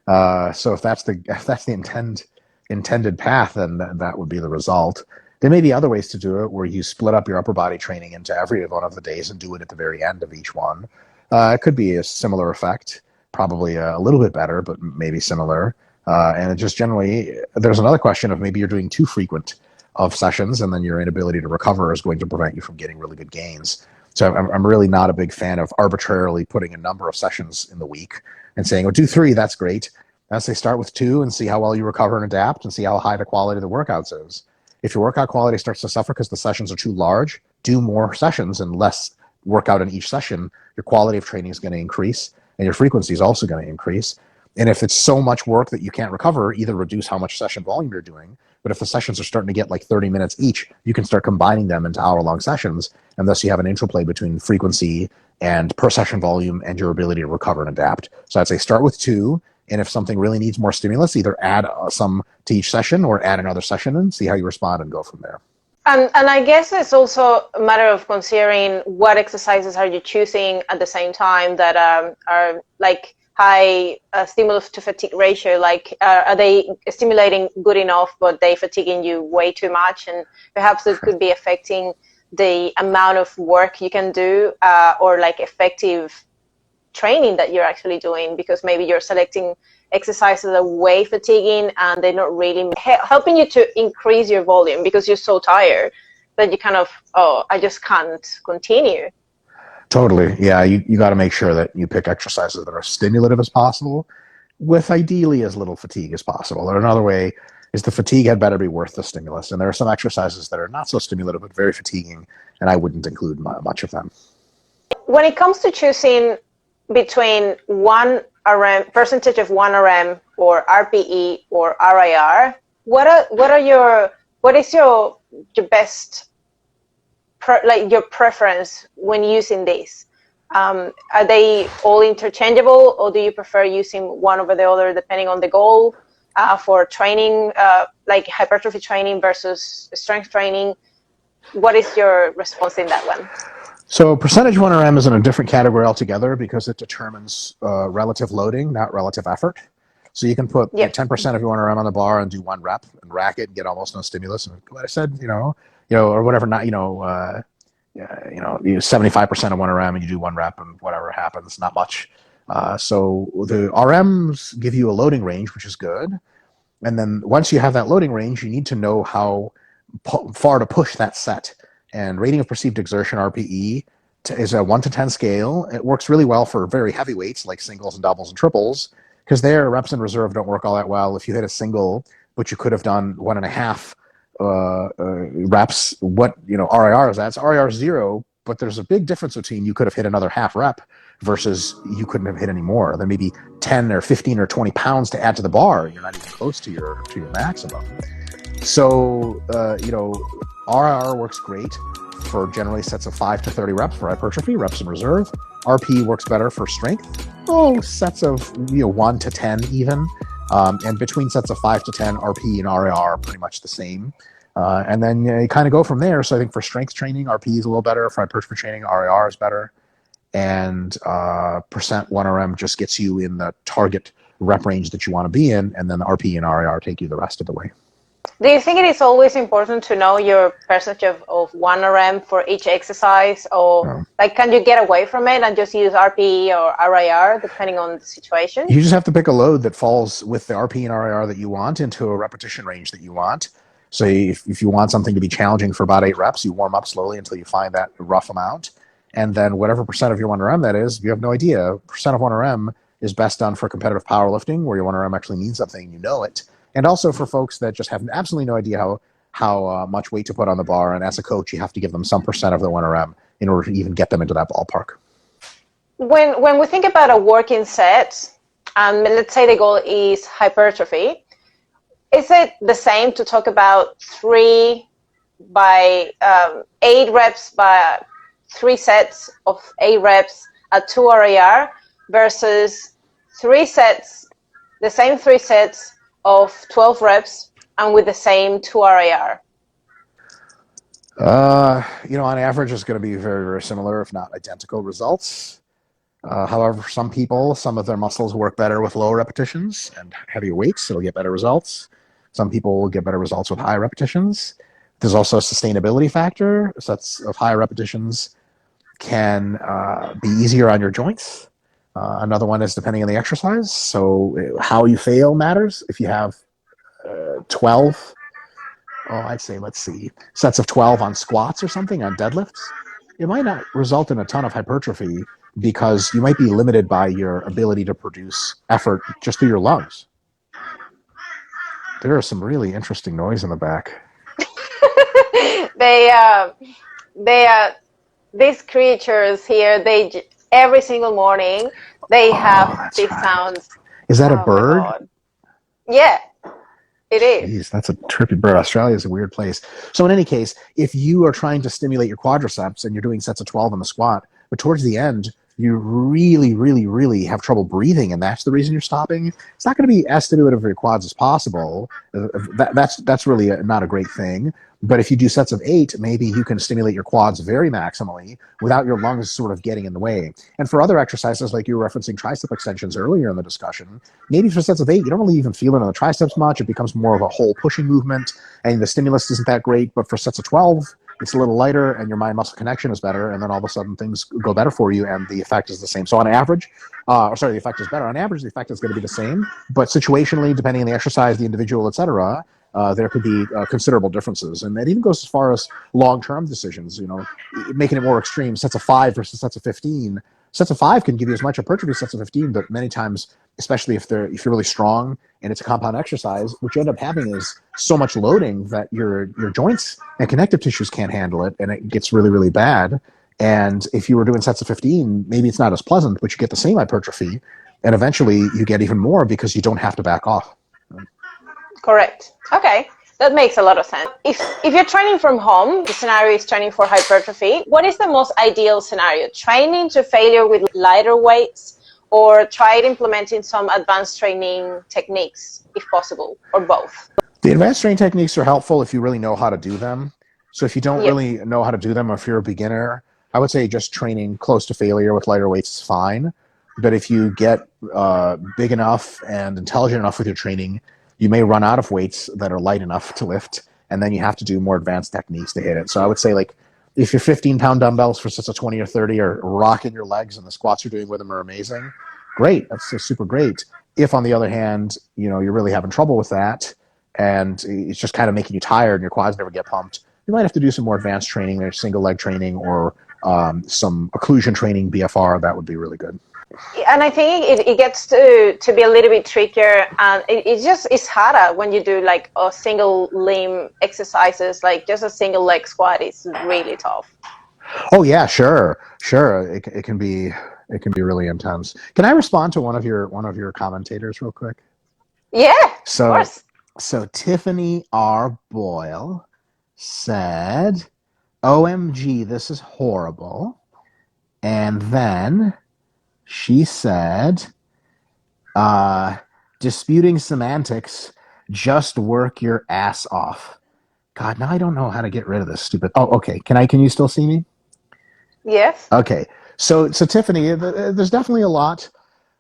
So if that's the intended path, then that would be the result. There may be other ways to do it where you split up your upper body training into every one of the days and do it at the very end of each one. It could be a similar effect, probably a little bit better, but maybe similar. And it just generally, there's another question of maybe you're doing too frequent of sessions, and then your inability to recover is going to prevent you from getting really good gains. So I'm really not a big fan of arbitrarily putting a number of sessions in the week and saying, oh, do 3, that's great. I say start with 2 and see how well you recover and adapt and see how high the quality of the workouts is. If your workout quality starts to suffer because the sessions are too large, do more sessions and less workout in each session. Your quality of training is going to increase and your frequency is also going to increase. And if it's so much work that you can't recover, either reduce how much session volume you're doing. But if the sessions are starting to get like 30 minutes each, you can start combining them into hour-long sessions. And thus you have an interplay between frequency and per session volume and your ability to recover and adapt. So I'd say start with 2. And if something really needs more stimulus, either add some to each session or add another session and see how you respond and go from there. And I guess it's also a matter of considering what exercises are you choosing at the same time that are like high stimulus to fatigue ratio. Like are they stimulating good enough, but they fatiguing you way too much? And perhaps it could be affecting the amount of work you can do or like effective training that you're actually doing, because maybe you're selecting exercises that are way fatiguing and they're not really helping you to increase your volume because you're so tired that you kind of, I just can't continue. Totally. Yeah, you got to make sure that you pick exercises that are stimulative as possible with ideally as little fatigue as possible. Or another way is the fatigue had better be worth the stimulus. And there are some exercises that are not so stimulative but very fatiguing, and I wouldn't include much of them. When it comes to choosing between 1 RM, percentage of 1 RM or RPE or RIR, what is your best your preference when using this? Are they all interchangeable, or do you prefer using one over the other depending on the goal for training, like hypertrophy training versus strength training? What is your response in that one? So percentage 1RM is in a different category altogether because it determines relative loading, not relative effort. So you can put 10% of your 1RM on the bar and do 1 rep and rack it and get almost no stimulus. And what I said, or whatever, not, 75% of 1RM and you do 1 rep and whatever happens, not much. So the RMs give you a loading range, which is good. And then once you have that loading range, you need to know how far to push that set. And rating of perceived exertion, RPE, is a 1 to 10 scale. It works really well for very heavy weights like singles and doubles and triples, because there reps in reserve don't work all that well. If you hit a single, but you could have done 1.5 reps, what RIR is that? It's RIR 0, but there's a big difference between you could have hit another half rep versus you couldn't have hit any more. There may be 10 or 15 or 20 pounds to add to the bar. You're not even close to your maximum. So RIR works great for generally sets of 5 to 30 reps for hypertrophy, reps in reserve. RP works better for strength. Sets of 1 to 10 even. And between sets of 5 to 10, RP and RIR are pretty much the same. And then you kind of go from there. So I think for strength training, RP is a little better. For hypertrophy training, RIR is better. And percent 1RM just gets you in the target rep range that you want to be in. And then the RP and RIR take you the rest of the way. Do you think it is always important to know your percentage of 1 RM for each exercise, or can you get away from it and just use RPE or RIR depending on the situation? You just have to pick a load that falls with the RP and RIR that you want into a repetition range that you want. So if you want something to be challenging for about 8 reps, you warm up slowly until you find that rough amount. And then whatever percent of your 1 RM that is, you have no idea. Percent of 1 RM is best done for competitive powerlifting, where your 1 RM actually means something, you know it. And also for folks that just have absolutely no idea how much weight to put on the bar, and as a coach, you have to give them some percent of the 1RM in order to even get them into that ballpark. When we think about a working set, and let's say the goal is hypertrophy, is it the same to talk about 8 reps by 3 sets of 8 reps at 2 RIR versus 3 sets, the same 3 sets of 12 reps and with the same 2 RIR? On average, it's going to be very, very similar, if not identical results. However, for some people, some of their muscles work better with low repetitions and heavier weights, so they'll get better results. Some people will get better results with high repetitions. There's also a sustainability factor. Sets of high repetitions can be easier on your joints. Another one is depending on the exercise. So how you fail matters. If you have 12, I'd say, let's see, sets of 12 on squats or something, on deadlifts, it might not result in a ton of hypertrophy because you might be limited by your ability to produce effort just through your lungs. There is some really interesting noise in the back. These creatures here, every single morning, they have these sounds. Is that a bird? Yeah, it is. Jeez, that's a trippy bird. Australia is a weird place. So in any case, if you are trying to stimulate your quadriceps and you're doing sets of 12 on the squat, but towards the end, you really, really, really have trouble breathing, and that's the reason you're stopping, it's not going to be as stimulative for your quads as possible. That's really not a great thing. But if you do sets of 8, maybe you can stimulate your quads very maximally without your lungs sort of getting in the way. And for other exercises, like you were referencing tricep extensions earlier in the discussion, maybe for sets of 8, you don't really even feel it on the triceps much. It becomes more of a whole pushing movement, and the stimulus isn't that great. But for sets of 12, it's a little lighter, and your mind-muscle connection is better, and then all of a sudden things go better for you, and the effect is the same. So on average, the effect is better. On average, the effect is going to be the same, but situationally, depending on the exercise, the individual, etc., there could be considerable differences. And that even goes as far as long-term decisions, making it more extreme, sets of 5 versus sets of 15. Sets of 5 can give you as much hypertrophy as sets of 15, but many times, especially if you're really strong and it's a compound exercise, what you end up having is so much loading that your joints and connective tissues can't handle it, and it gets really, really bad. And if you were doing sets of 15, maybe it's not as pleasant, but you get the same hypertrophy, and eventually you get even more because you don't have to back off. Correct. Okay. That makes a lot of sense. If you're training from home, the scenario is training for hypertrophy, what is the most ideal scenario? Training to failure with lighter weights, or try implementing some advanced training techniques, if possible, or both? The advanced training techniques are helpful if you really know how to do them. So if you don't really know how to do them, or if you're a beginner, I would say just training close to failure with lighter weights is fine. But if you get big enough and intelligent enough with your training, you may run out of weights that are light enough to lift, and then you have to do more advanced techniques to hit it. So I would say, like, if your 15-pound dumbbells for sets of 20 or 30 are rocking your legs and the squats you're doing with them are amazing, great. That's super great. If, on the other hand, you're really having trouble with that and it's just kind of making you tired and your quads never get pumped, you might have to do some more advanced training, like single leg training or some occlusion training, BFR. That would be really good. And I think it gets to be a little bit trickier, and it's harder when you do like a single limb exercises, like just a single leg squat is really tough. Oh yeah, sure. It can be really intense. Can I respond to one of your commentators real quick? Yeah, of course. So Tiffany R. Boyle said, "OMG, this is horrible," and then she said, disputing semantics, just work your ass off. God, now I don't know how to get rid of this stupid. Oh, okay. Can you still see me? Yes. Okay. So Tiffany, there's definitely a lot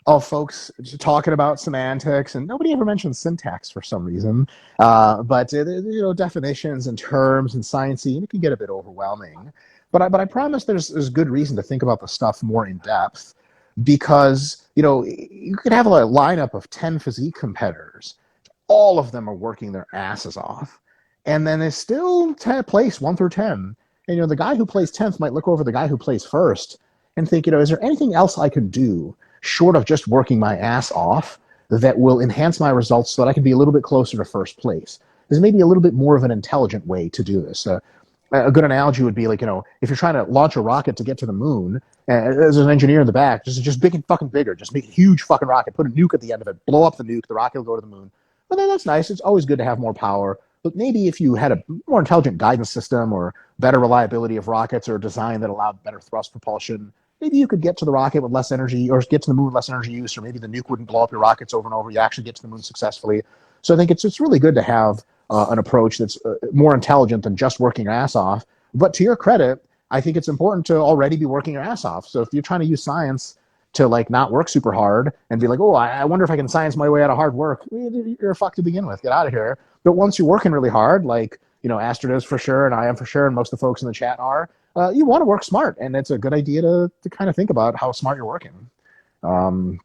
of folks talking about semantics, and nobody ever mentions syntax for some reason. But definitions and terms and sciencey, and it can get a bit overwhelming. But I promise there's good reason to think about the stuff more in depth. Because, you could have a lineup of 10 physique competitors. All of them are working their asses off. And then they still place 1 through 10. And, the guy who plays 10th might look over the guy who plays first and think, is there anything else I can do short of just working my ass off that will enhance my results so that I can be a little bit closer to first place. There's maybe a little bit more of an intelligent way to do this. A good analogy would be like, if you're trying to launch a rocket to get to the moon, as an engineer in the back, just big and fucking bigger, just make a huge fucking rocket, put a nuke at the end of it, blow up the nuke, the rocket will go to the moon. But then that's nice. It's always good to have more power. But maybe if you had a more intelligent guidance system or better reliability of rockets or a design that allowed better thrust propulsion, maybe you could get to the rocket with less energy or get to the moon with less energy use, or maybe the nuke wouldn't blow up your rockets over and over. You actually get to the moon successfully. So I think it's really good to have an approach that's more intelligent than just working your ass off. But to your credit, I think it's important to already be working your ass off. So if you're trying to use science to like not work super hard and be like, oh, I wonder if I can science my way out of hard work, you're fucked to begin with. Get out of here. But once you're working really hard, like, Astrid is for sure, and I am for sure, and most of the folks in the chat are, you want to work smart. And it's a good idea to kind of think about how smart you're working. And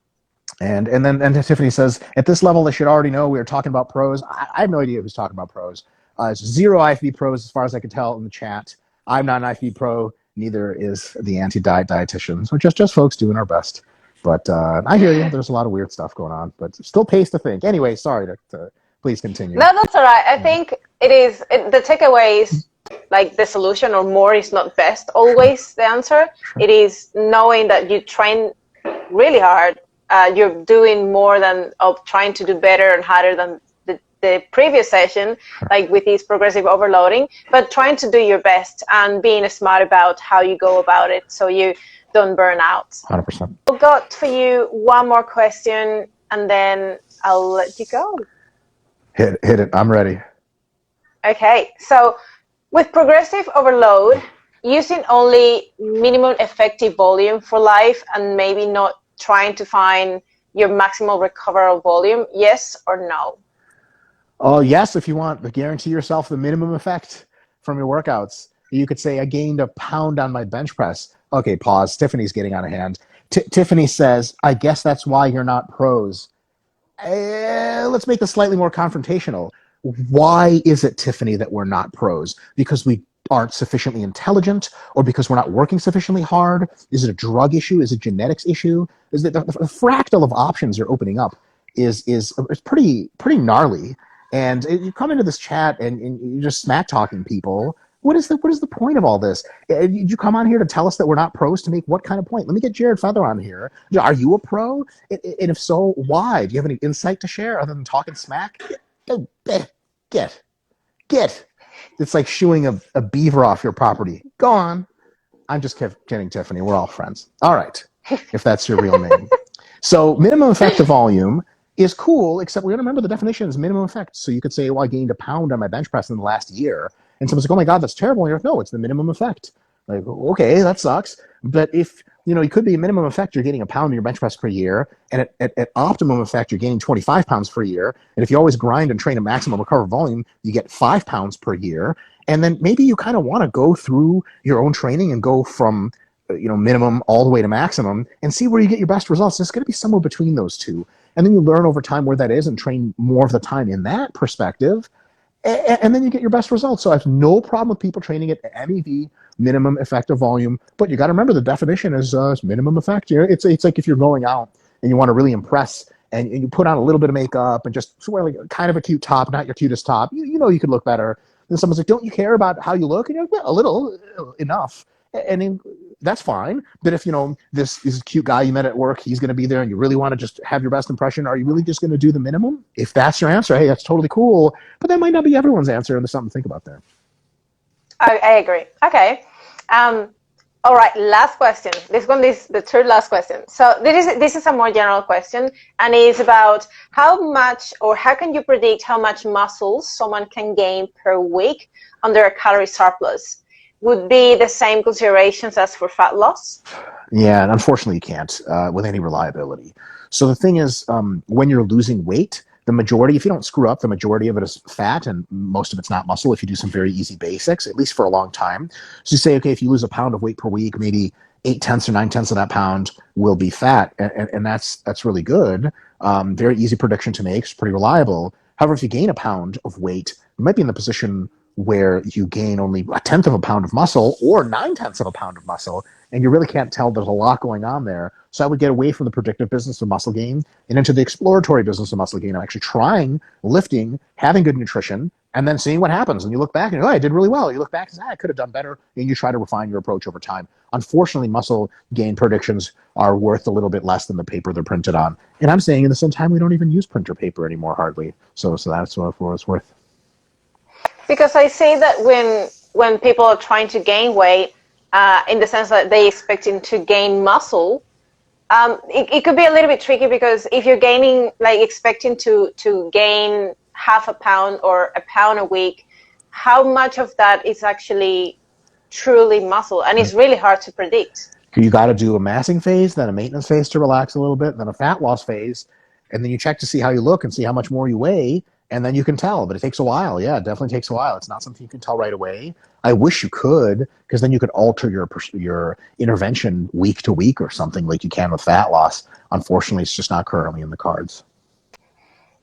then Tiffany says, at this level, they should already know we are talking about pros. I have no idea who's talking about pros. It's 0 IFB pros as far as I can tell in the chat. I'm not an IFB pro. Neither is the anti-diet dietitian. So just folks doing our best. But I hear you. There's a lot of weird stuff going on, but still pays to think. Anyway, sorry to please continue. No, that's all right. I think the takeaway is like the solution or more is not best always the answer. Sure. It is knowing that you train really hard. You're doing more than trying to do better and harder than the previous session, like with this progressive overloading, but trying to do your best and being smart about how you go about it so you don't burn out. 100%. I've got for you one more question and then I'll let you go. Hit it. I'm ready. Okay. So with progressive overload, using only minimum effective volume for life and maybe not trying to find your maximal recoverable volume, yes or no? Oh, yes, if you want to guarantee yourself the minimum effect from your workouts. You could say, I gained a pound on my bench press. Okay, pause. Tiffany's getting out of hand. Tiffany says, I guess that's why you're not pros. Let's make this slightly more confrontational. Why is it, Tiffany, that we're not pros? Because we aren't sufficiently intelligent, or because we're not working sufficiently hard? Is it a drug issue? Is it a genetics issue? Is it the fractal of options you're opening up is pretty gnarly. And you come into this chat and you're just smack talking people. What is the point of all this? Did you come on here to tell us that we're not pros to make what kind of point? Let me get Jared Feather on here. Are you a pro? And if so, why? Do you have any insight to share other than talking smack? Get. It's like shooing a beaver off your property. Go on. I'm just kidding, Tiffany. We're all friends. All right, if that's your real name. So minimum effective volume is cool, except we got to remember the definition is minimum effect. So you could say, well, I gained a pound on my bench press in the last year. And someone's like, oh my God, that's terrible. And you're like, no, it's the minimum effect. Like, okay, that sucks. But if, it could be a minimum effect, you're gaining a pound in your bench press per year. And at optimum effect, you're gaining 25 pounds per year. And if you always grind and train a maximum recovered volume, you get 5 pounds per year. And then maybe you kind of want to go through your own training and go from, minimum all the way to maximum and see where you get your best results. It's going to be somewhere between those two. And then you learn over time where that is and train more of the time in that perspective. And then you get your best results. So I have no problem with people training at MEV, minimum effective volume. But you got to remember the definition is minimum effect. It's like if you're going out and you want to really impress and you put on a little bit of makeup and just wear like kind of a cute top, not your cutest top. You could look better. And someone's like, don't you care about how you look? And you're like, well, a little, enough. And then that's fine. But if, this is a cute guy you met at work, he's going to be there and you really want to just have your best impression, are you really just going to do the minimum? If that's your answer, hey, that's totally cool. But that might not be everyone's answer, and there's something to think about there. I agree. Okay. All right, last question. This one is the third last question. So this is a more general question, and it's about how much or how can you predict how much muscle someone can gain per week under a calorie surplus? Would be the same considerations as for fat loss? Yeah, and unfortunately you can't with any reliability. So the thing is, when you're losing weight, the majority, if you don't screw up, the majority of it is fat and most of it's not muscle if you do some very easy basics, at least for a long time. So you say, okay, if you lose a pound of weight per week, maybe 8/10 or 9/10 of that pound will be fat. And that's really good. Very easy prediction to make. It's pretty reliable. However, if you gain a pound of weight, you might be in the position where you gain only 1/10 of a pound of muscle or 9/10 of a pound of muscle, and you really can't tell. There's a lot going on there. So I would get away from the predictive business of muscle gain and into the exploratory business of muscle gain. I'm actually trying, lifting, having good nutrition, and then seeing what happens. And you look back and, oh, I did really well. You look back and say, I could have done better. And you try to refine your approach over time. Unfortunately, muscle gain predictions are worth a little bit less than the paper they're printed on. And I'm saying in the same time, we don't even use printer paper anymore, hardly. So that's what it's worth. Because I say that when people are trying to gain weight, in the sense that they expecting to gain muscle, it could be a little bit tricky, because if you're gaining, like expecting to gain half a pound or a pound a week, how much of that is actually truly muscle? And it's really hard to predict. You got to do a massing phase, then a maintenance phase to relax a little bit, then a fat loss phase, and then you check to see how you look and see how much more you weigh, and then you can tell. But it takes a while. Yeah, it definitely takes a while. It's not something you can tell right away. I wish you could, because then you could alter your intervention week to week or something like you can with fat loss. Unfortunately, it's just not currently in the cards.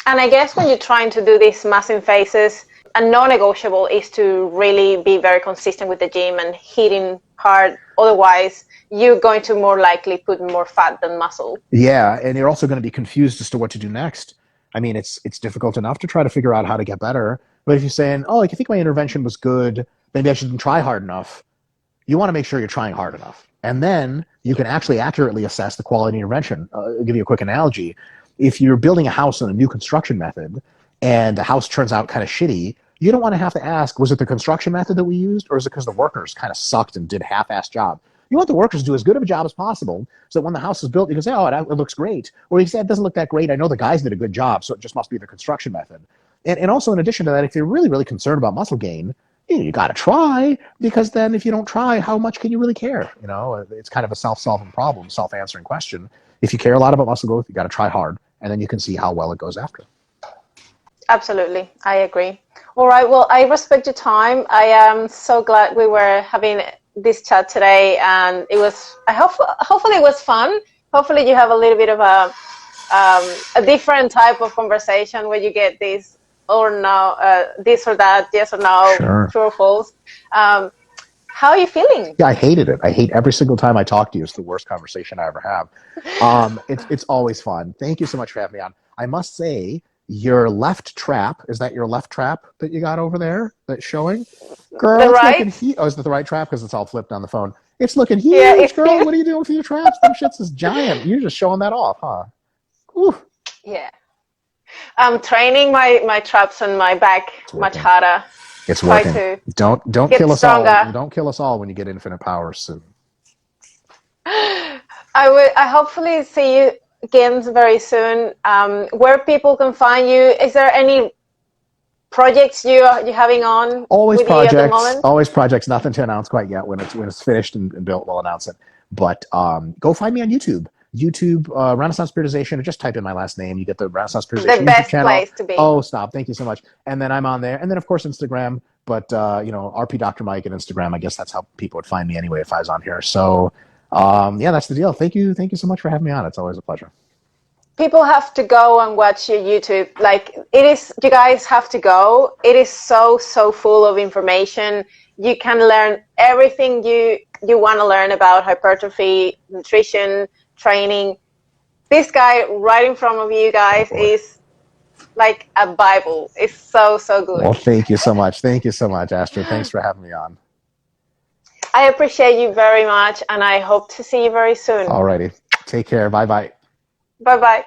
And I guess when you're trying to do these massing phases, a non-negotiable is to really be very consistent with the gym and hitting hard. Otherwise, you're going to more likely put more fat than muscle. Yeah, and you're also going to be confused as to what to do next. I mean, it's difficult enough to try to figure out how to get better. But if you're saying, oh, like, I think my intervention was good, maybe I shouldn't try hard enough. You want to make sure you're trying hard enough. And then you can actually accurately assess the quality of intervention. I'll give you a quick analogy. If you're building a house in a new construction method and the house turns out kind of shitty, you don't want to have to ask, was it the construction method that we used, or is it because the workers kind of sucked and did a half-assed job? You want the workers to do as good of a job as possible so that when the house is built, you can say, oh, it looks great. Or you say, it doesn't look that great. I know the guys did a good job, so it just must be the construction method. And also, in addition to that, if you're really, really concerned about muscle gain, you got to try, because then if you don't try, how much can you really care? You know, it's kind of a self-solving problem, self-answering question. If you care a lot about muscle growth, you got to try hard, and then you can see how well it goes after. Absolutely. I agree. All right. Well, I respect your time. I am so glad we were having this chat today, and it was, hopefully it was fun. Hopefully you have a little bit of a different type of conversation where you get this or no, this or that, yes or no, Sure. True or false. How are you feeling? Yeah, I hated it. I hate every single time I talk to you. It's the worst conversation I ever have. It's always fun. Thank you so much for having me on. I must say, your left trap, is that your left trap that you got over there that's showing? Girl, The it's right? looking huge. Oh, is it the right trap? Because it's all flipped on the phone. It's looking huge, Yeah, it's girl. huge. What are you doing for your traps? Them shits is giant. You're just showing that off, huh? Ooh. Yeah. I'm training my traps on my back much harder. It's working. Don't kill us all. Don't kill us all when you get infinite powers soon. I hopefully see you again very soon. Where people can find you? Is there any projects you're having on? Always with projects. You at the moment? Always projects. Nothing to announce quite yet. When it's finished and built, we'll announce it. But go find me on YouTube. YouTube, Renaissance Periodization, or just type in my last name. You get the Renaissance Periodization The best channel. place to be. Oh, stop. Thank you so much. And then I'm on there. And then, of course, Instagram. But, RP Dr. Mike and Instagram, I guess that's how people would find me anyway if I was on here. So, yeah, that's the deal. Thank you so much for having me on. It's always a pleasure. People have to go and watch your YouTube. Like, it is, you guys have to go. It is so full of information. You can learn everything you want to learn about hypertrophy, nutrition, training. This guy right in front of you guys is like a Bible. It's so good. Well, thank you so much. Thank you so much, Astrid. Thanks for having me on. I appreciate you very much, and I hope to see you very soon. Alrighty. Take care. Bye-bye. Bye-bye.